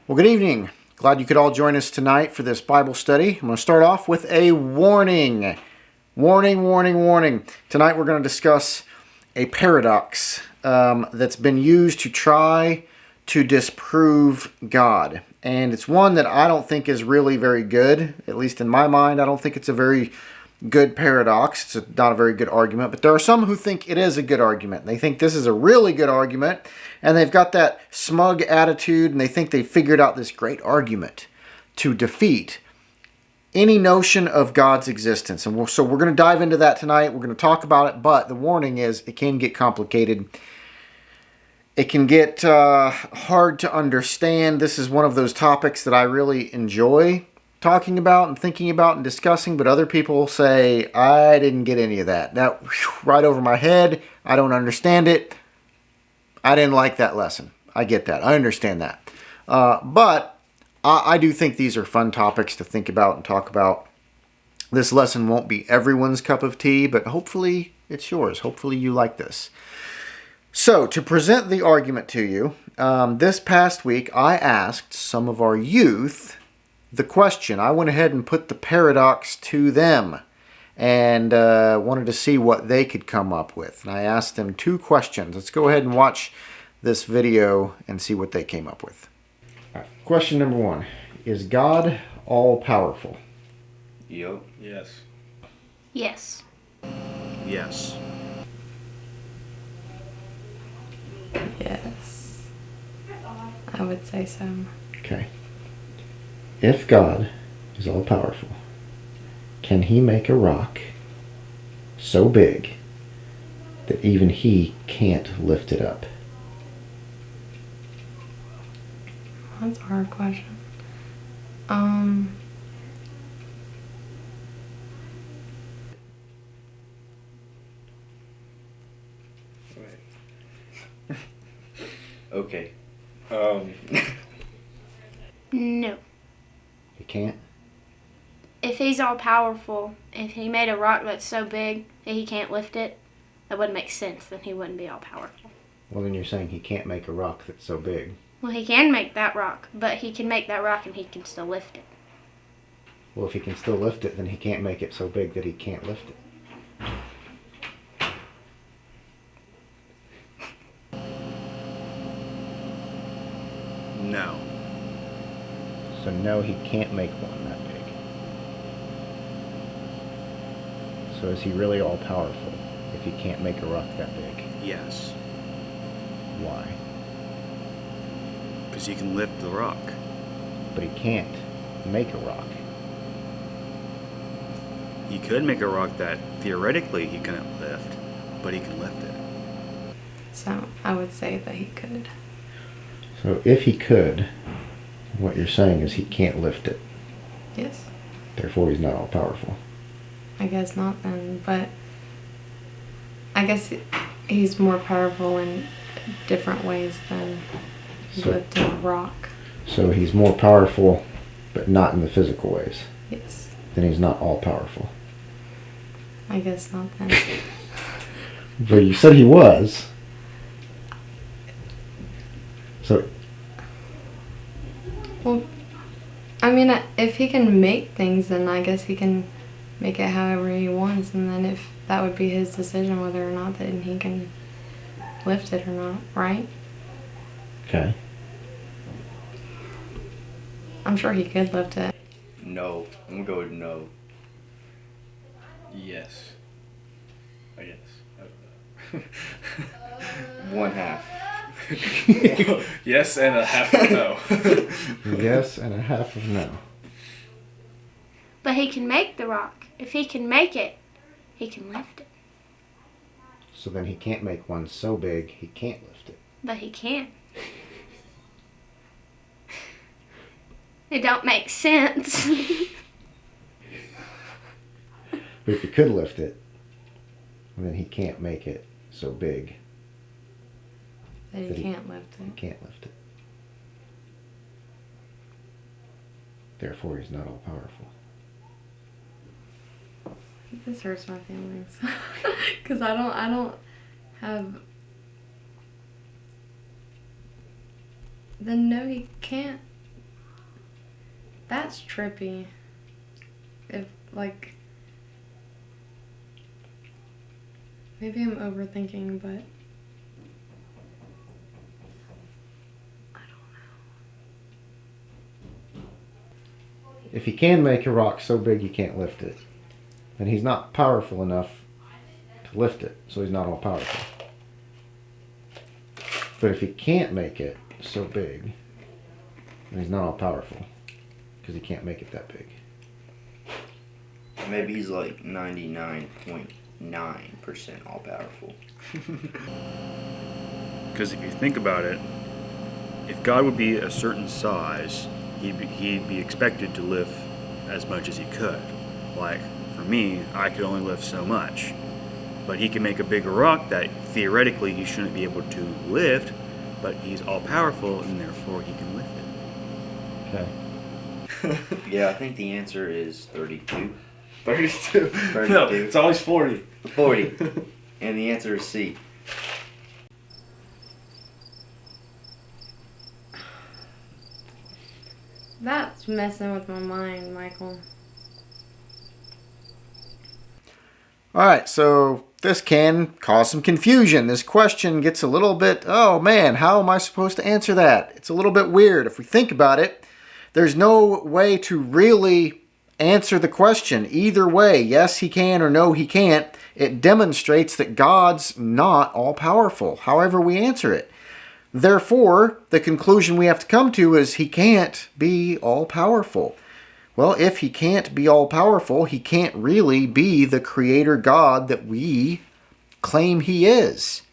Well, good evening. Glad you could all join us tonight for this Bible study. I'm going to start off with a warning. Warning. Tonight we're going to discuss a paradox that's been used to try to disprove God. And it's one that I don't think is really very good, at least in my mind. I don't think it's a very good paradox. It's not a very good argument, but there are some who think it is a good argument. They think this is a really good argument, and they've got that smug attitude, and they think they figured out this great argument to defeat any notion of God's existence. And so we're going to dive into that tonight. We're going to talk about it, but the warning is it can get complicated. It can get hard to understand. This is one of those topics that I really enjoy talking about and thinking about and discussing, but other people say, I didn't get any of that. That right over my head. I don't understand it. I didn't like that lesson. I get that. I understand that. But I do think these are fun topics to think about and talk about. This lesson won't be everyone's cup of tea, but hopefully it's yours. Hopefully you like this. So, to present the argument to you, this past week I asked some of our youth the question. I went ahead and put the paradox to them and wanted to see what they could come up with. And I asked them two questions. Let's go ahead and watch this video and see what they came up with. All right. Question number one. Is God all-powerful? Yep. Yes. Yes. Yes. Yes. I would say so. Okay. If God is all-powerful, can he make a rock so big that even he can't lift it up? That's a hard question. Okay. No. He can't? If he's all powerful, if he made a rock that's so big that he can't lift it, that wouldn't make sense. Then he wouldn't be all powerful. Well, then you're saying he can't make a rock that's so big. Well, he can make that rock, but he can make that rock and he can still lift it. Well, if he can still lift it, then he can't make it so big that he can't lift it. No. So no, he can't make one that big. So is he really all-powerful if he can't make a rock that big? Yes. Why? Because you can lift the rock. But he can't make a rock. He could make a rock that theoretically he couldn't lift, but he can lift it. So I would say that he could. So if he could, what you're saying is he can't lift it. Yes. Therefore, he's not all-powerful. I guess not then, but I guess he's more powerful in different ways than lifting a rock. So he's more powerful, but not in the physical ways. Yes. Then he's not all-powerful. I guess not then. But you said he was. So, Well, I mean, if he can make things, then I guess he can make it however he wants, and then if that would be his decision whether or not that he can lift it or not, right? okay. I'm sure he could lift it. No. I'm going to go with no. Yes. I guess. One half. Yes, and a half of no. Yes, and a half of no. But he can make the rock. If he can make it, he can lift it. So then he can't make one so big he can't lift it. But he can. It don't make sense. But if he could lift it, then he can't make it so big That That he he- can't lift he it. can't lift it. Therefore, he's not all-powerful. This hurts my feelings. Because I don't have... Then no, he can't That's trippy. If, like... Maybe I'm overthinking, but... If he can make a rock so big you can't lift it, then he's not powerful enough to lift it, so he's not all powerful. But if he can't make it so big, then he's not all powerful, because he can't make it that big. Maybe he's like 99.9% all powerful. Because if you think about it, if God would be a certain size, he'd be expected to lift as much as he could. Like, for me, I could only lift so much. But he can make a bigger rock that theoretically he shouldn't be able to lift, but he's all powerful and therefore he can lift it. Okay. Yeah, I think the answer is 32. 32. 32. No, it's always 40. 40. And the answer is C. That's messing with my mind, Michael. All right, so this can cause some confusion. This question gets a little bit, oh man, how am I supposed to answer that? It's a little bit weird. If we think about it, there's no way to really answer the question. Either way, yes he can or no he can't, it demonstrates that God's not all-powerful, however we answer it. Therefore, the conclusion we have to come to is he can't be all-powerful. Well, if he can't be all-powerful, he can't really be the creator God that we claim he is.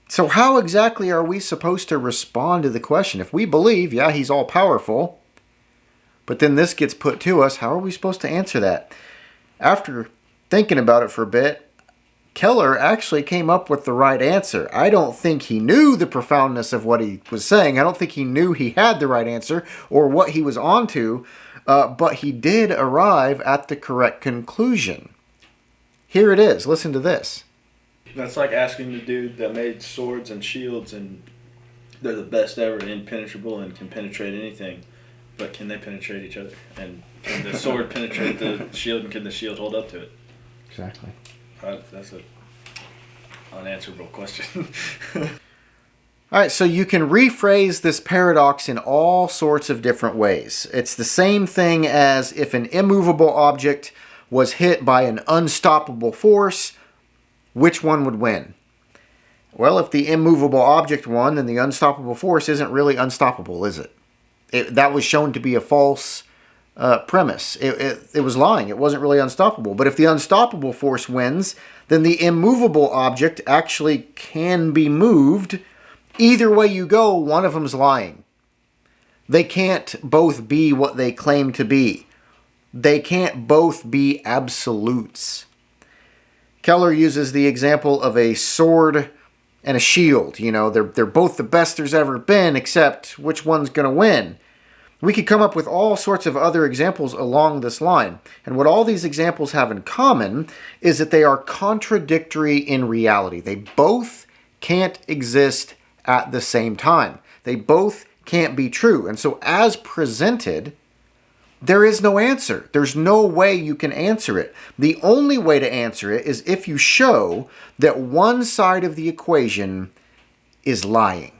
So how exactly are we supposed to respond to the question? If we believe, yeah, he's all-powerful, but then this gets put to us, how are we supposed to answer that? After thinking about it for a bit, Keller actually came up with the right answer. I don't think he knew the profoundness of what he was saying. I don't think he knew he had the right answer or what he was onto, but he did arrive at the correct conclusion. Here it is. Listen to this. That's like asking the dude that made swords and shields and they're the best ever, impenetrable, and can penetrate anything. But can they penetrate each other? And can the sword penetrate the shield, and can the shield hold up to it? Exactly. That's an unanswerable question. All right, so you can rephrase this paradox in all sorts of different ways. It's the same thing as if an immovable object was hit by an unstoppable force, which one would win? Well, if the immovable object won, then the unstoppable force isn't really unstoppable, is it? That was shown to be a false premise. It was lying. It wasn't really unstoppable. But if the unstoppable force wins, then the immovable object actually can be moved. Either way you go, one of them's lying. They can't both be what they claim to be. They can't both be absolutes. Keller uses the example of a sword and a shield. You know, they're both the best there's ever been, except which one's going to win? We could come up with all sorts of other examples along this line. And what all these examples have in common is that they are contradictory in reality. They both can't exist at the same time. They both can't be true. And so as presented, there is no answer. There's no way you can answer it. The only way to answer it is if you show that one side of the equation is lying.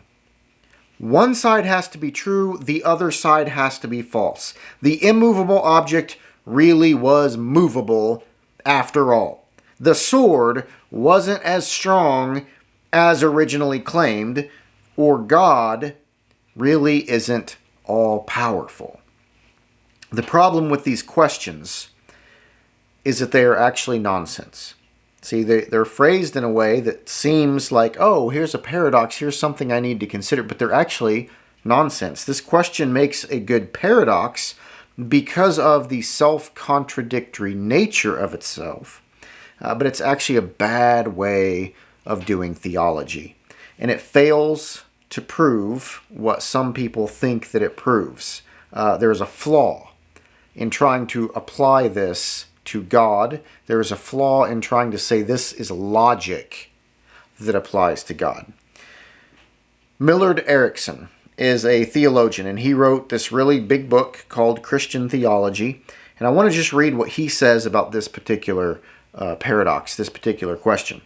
One side has to be true, the other side has to be false. The immovable object really was movable after all. The sword wasn't as strong as originally claimed, or God really isn't all-powerful. The problem with these questions is that they are actually nonsense. See, they're phrased in a way that seems like, oh, here's a paradox, here's something I need to consider, but they're actually nonsense. This question makes a good paradox because of the self-contradictory nature of itself, but it's actually a bad way of doing theology. And it fails to prove what some people think that it proves. There's a flaw in trying to apply this to God. There is a flaw in trying to say this is logic that applies to God. Millard Erickson, is a theologian, and he wrote this really big book called Christian Theology. And I want to just read what he says about this particular paradox, this particular question.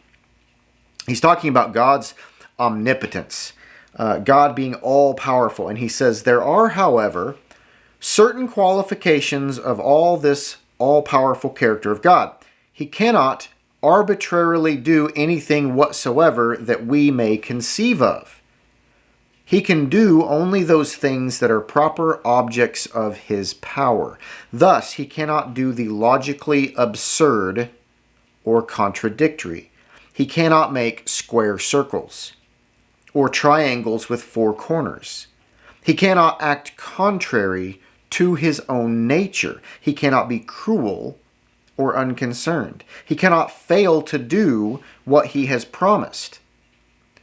He's talking about God's omnipotence, God being all-powerful. And he says, there are, however, certain qualifications of all this all-powerful character of God. He cannot arbitrarily do anything whatsoever that we may conceive of. He can do only those things that are proper objects of his power. Thus, he cannot do the logically absurd or contradictory. He cannot make square circles or triangles with four corners. He cannot act contrary to his own nature. He cannot be cruel or unconcerned. He cannot fail to do what he has promised.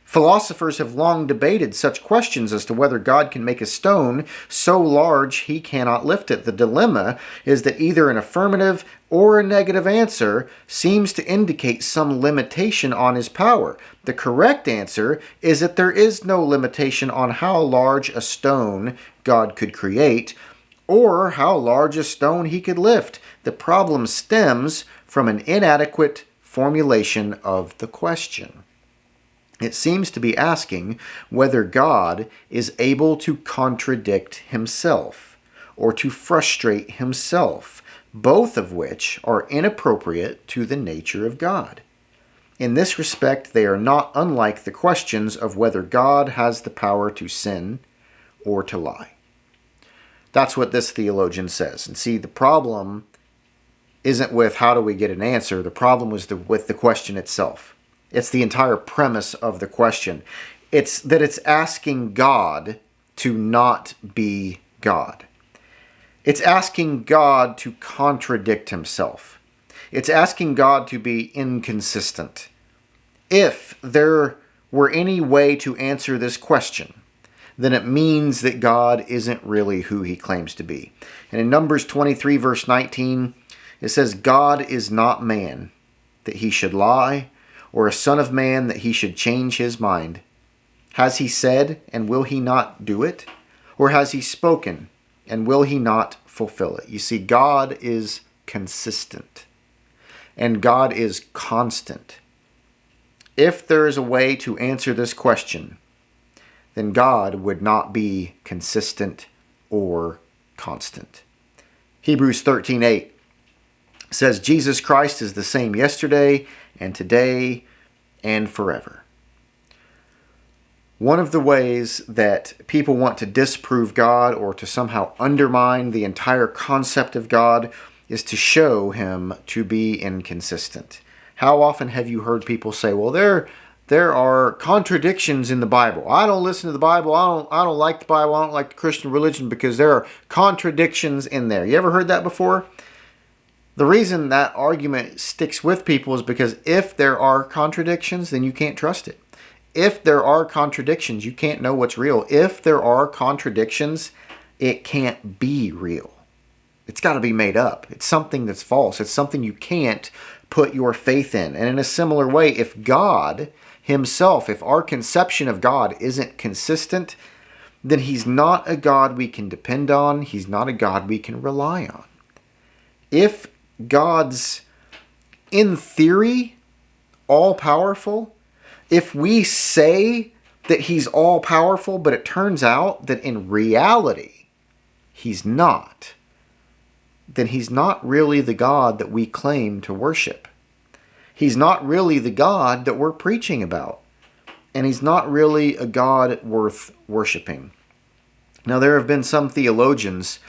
Philosophers have long debated such questions as to whether God can make a stone so large he cannot lift it. The dilemma is that either an affirmative or a negative answer seems to indicate some limitation on his power. The correct answer is that there is no limitation on how large a stone God could create or how large a stone he could lift. The problem stems from an inadequate formulation of the question. It seems to be asking whether God is able to contradict himself or to frustrate himself, both of which are inappropriate to the nature of God. In this respect, they are not unlike the questions of whether God has the power to sin or to lie. That's what this theologian says. And see, the problem isn't with how do we get an answer. The problem was with the question itself. It's the entire premise of the question. It's that it's asking God to not be God. It's asking God to contradict himself. It's asking God to be inconsistent. If there were any way to answer this question, then it means that God isn't really who he claims to be. And in Numbers 23, verse 19, it says, God is not man, that he should lie, or a son of man that he should change his mind. Has he said, and will he not do it? Or has he spoken, and will he not fulfill it? You see, God is consistent, and God is constant. If there is a way to answer this question, then God would not be consistent or constant. Hebrews 13:8 says, Jesus Christ is the same yesterday and today and forever. One of the ways that people want to disprove God or to somehow undermine the entire concept of God is to show him to be inconsistent. How often have you heard people say, well, there are contradictions in the Bible. I don't listen to the Bible. I don't like the Bible. I don't like the Christian religion because there are contradictions in there. You ever heard that before? The reason that argument sticks with people is because if there are contradictions, then you can't trust it. If there are contradictions, you can't know what's real. If there are contradictions, it can't be real. It's got to be made up. It's something that's false. It's something you can't put your faith in. And in a similar way, if God himself, if our conception of God isn't consistent, then he's not a God we can depend on. He's not a God we can rely on. If God's, in theory, all-powerful, if we say that he's all-powerful, but it turns out that in reality he's not, then he's not really the God that we claim to worship. He's not really the God that we're preaching about. And he's not really a God worth worshiping. Now, there have been some theologians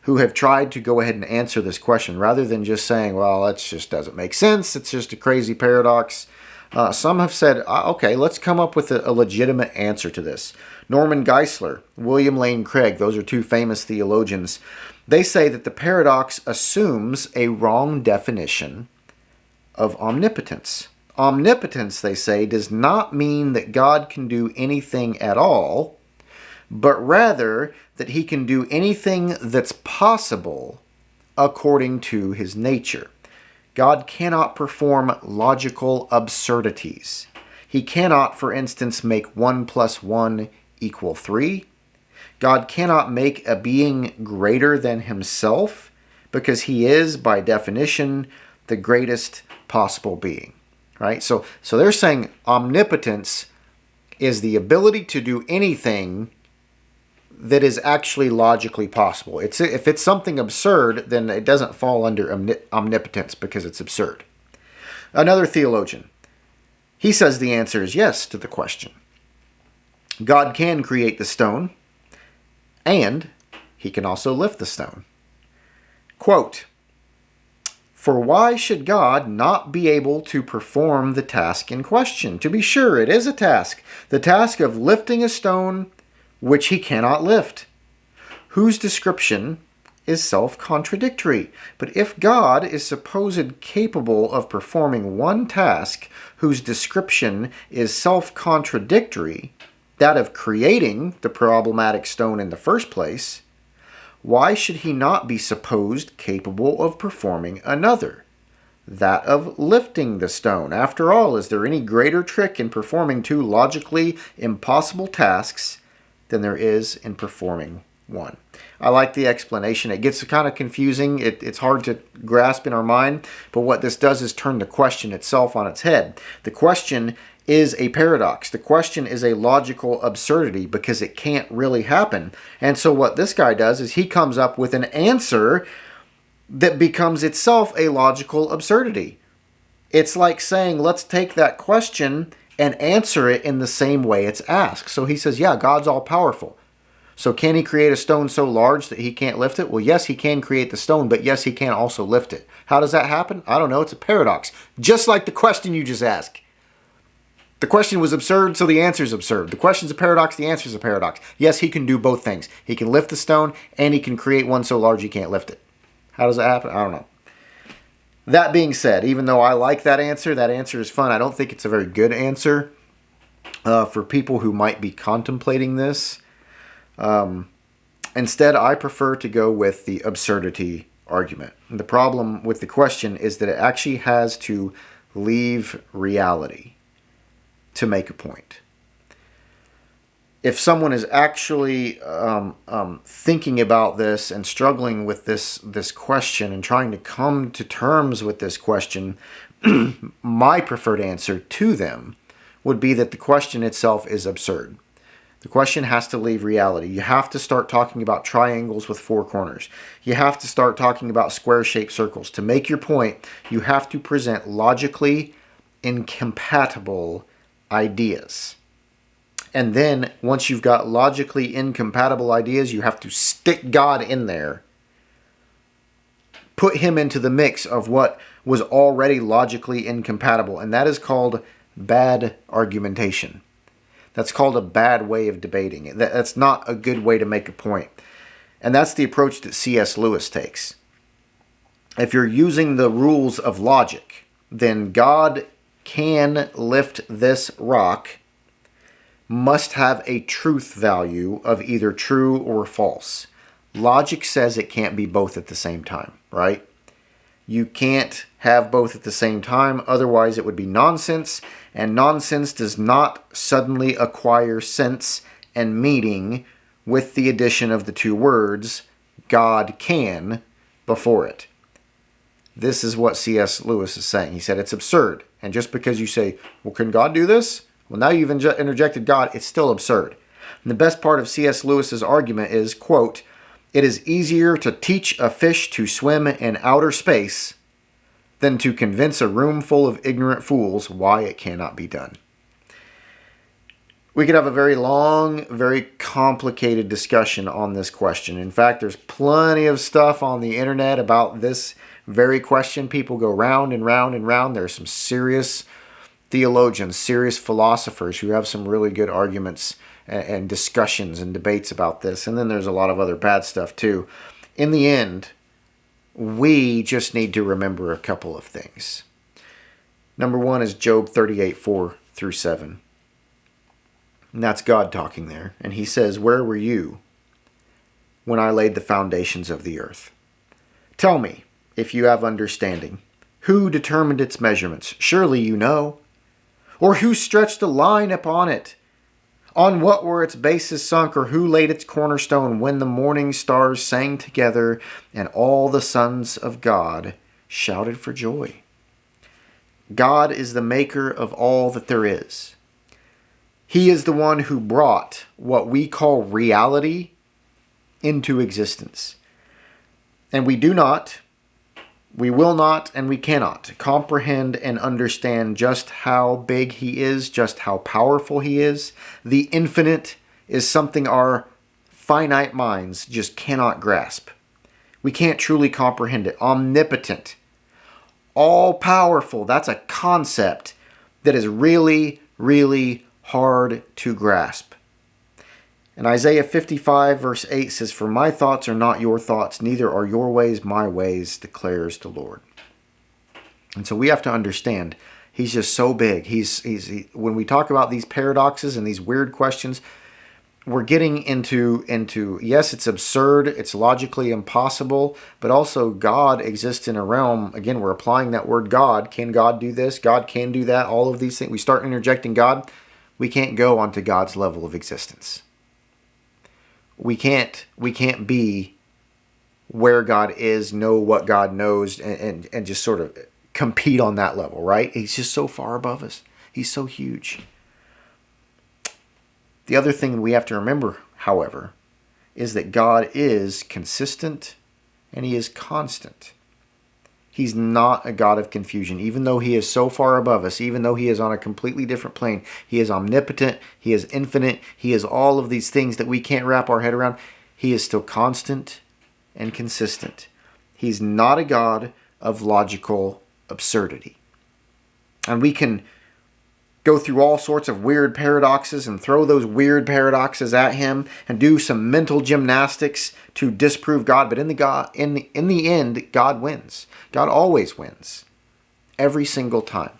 who have tried to go ahead and answer this question rather than just saying, well, that just doesn't make sense. It's just a crazy paradox. Some have said, okay, let's come up with a legitimate answer to this. Norman Geisler, William Lane Craig, those are two famous theologians. They say that the paradox assumes a wrong definition of omnipotence. Omnipotence, they say, does not mean that God can do anything at all, but rather that he can do anything that's possible according to his nature. God cannot perform logical absurdities. He cannot, for instance, make 1 + 1 = 3. God cannot make a being greater than himself because he is, by definition, the greatest possible being, right? So they're saying omnipotence is the ability to do anything that is actually logically possible. If it's something absurd, then it doesn't fall under omnipotence because it's absurd. Another theologian, he says the answer is yes to the question. God can create the stone, and he can also lift the stone. Quote, "For why should God not be able to perform the task in question? To be sure, it is a task, the task of lifting a stone which he cannot lift, whose description is self-contradictory. But if God is supposed capable of performing one task whose description is self-contradictory, that of creating the problematic stone in the first place, why should he not be supposed capable of performing another, that of lifting the stone? After all, is there any greater trick in performing two logically impossible tasks than there is in performing one?" I like the explanation. It gets kind of confusing. It's hard to grasp in our mind, but what this does is turn the question itself on its head. The question is a paradox. The question is a logical absurdity because it can't really happen. And so what this guy does is he comes up with an answer that becomes itself a logical absurdity. It's like saying, let's take that question and answer it in the same way it's asked. So he says, yeah, God's all powerful. So can he create a stone so large that he can't lift it? Well, yes, he can create the stone, but yes, he can also lift it. How does that happen? I don't know. It's a paradox. Just like the question you just asked. The question was absurd, so the answer is absurd. The question's a paradox, the answer is a paradox. Yes, he can do both things. He can lift the stone, and he can create one so large he can't lift it. How does that happen? I don't know. That being said, even though I like that answer is fun. I don't think it's a very good answer for people who might be contemplating this. Instead, I prefer to go with the absurdity argument. And the problem with the question is that it actually has to leave reality to make a point. If someone is actually thinking about this and struggling with this question and trying to come to terms with this question, my preferred answer to them would be that the question itself is absurd. The question has to leave reality. You have to start talking about triangles with four corners. You have to start talking about square-shaped circles. To make your point, you have to present logically incompatible ideas. And then, once you've got logically incompatible ideas, you have to stick God in there. Put him into the mix of what was already logically incompatible. And that is called bad argumentation. That's called a bad way of debating. That's not a good way to make a point. And that's the approach that C.S. Lewis takes. If you're using the rules of logic, then God can lift this rock must have a truth value of either true or false. Logic says it can't be both at the same time, right? You can't have both at the same time, otherwise it would be nonsense, and nonsense does not suddenly acquire sense and meaning with the addition of the two words, God can, before it. This is what C.S. Lewis is saying. He said it's absurd. And just because you say, well, can God do this? Well, now you've interjected God. It's still absurd. And the best part of C.S. Lewis's argument is, quote, "It is easier to teach a fish to swim in outer space than to convince a room full of ignorant fools why it cannot be done." We could have a very long, very complicated discussion on this question. In fact, there's plenty of stuff on the internet about this very question. People go round and round and round. There's some serious theologians, serious philosophers who have some really good arguments and discussions and debates about this. And then there's a lot of other bad stuff too. In the end, we just need to remember a couple of things. Number one is Job 38:4-7. And that's God talking there. And he says, "Where were you when I laid the foundations of the earth? Tell me, if you have understanding, who determined its measurements? Surely you know. Or who stretched a line upon it? On what were its bases sunk, or who laid its cornerstone, when the morning stars sang together and all the sons of God shouted for joy? God is the maker of all that there is. He is the one who brought what we call reality into existence. And we do not, we will not, and we cannot comprehend and understand just how big He is, just how powerful He is. The infinite is something our finite minds just cannot grasp. We can't truly comprehend it. Omnipotent, all powerful, that's a concept that is really, really hard to grasp. And Isaiah 55 verse 8 says, "For my thoughts are not your thoughts, neither are your ways my ways, declares the Lord." And so we have to understand, He's just so big. When we talk about these paradoxes and these weird questions, we're getting into yes, it's absurd, it's logically impossible, but also God exists in a realm. Again, we're applying that word God. Can God do this? God can do that. All of these things. We start interjecting God. We can't go onto God's level of existence. We can't be where God is, know what God knows, and just sort of compete on that level, right? He's just so far above us. He's so huge. The other thing we have to remember, however, is that God is consistent and He is constant. He's not a God of confusion. Even though He is so far above us, even though He is on a completely different plane, He is omnipotent, He is infinite, He is all of these things that we can't wrap our head around. He is still constant and consistent. He's not a God of logical absurdity. And we can go through all sorts of weird paradoxes and throw those weird paradoxes at Him and do some mental gymnastics to disprove God. But in the end, God wins. God always wins. Every single time.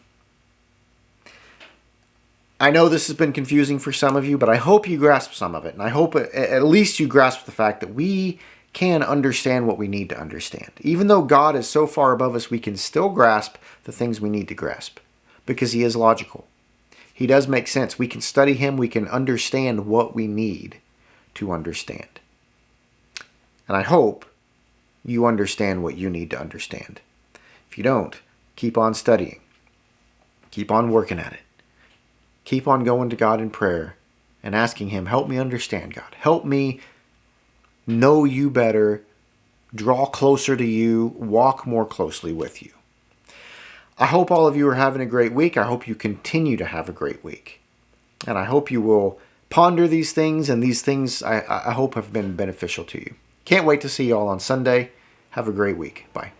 I know this has been confusing for some of you, but I hope you grasp some of it. And I hope at least you grasp the fact that we can understand what we need to understand. Even though God is so far above us, we can still grasp the things we need to grasp because He is logical. He does make sense. We can study Him. We can understand what we need to understand. And I hope you understand what you need to understand. If you don't, keep on studying. Keep on working at it. Keep on going to God in prayer and asking Him, help me understand, God. Help me know You better, draw closer to You, walk more closely with You. I hope all of you are having a great week. I hope you continue to have a great week. And I hope you will ponder these things, and these things I hope have been beneficial to you. Can't wait to see you all on Sunday. Have a great week. Bye.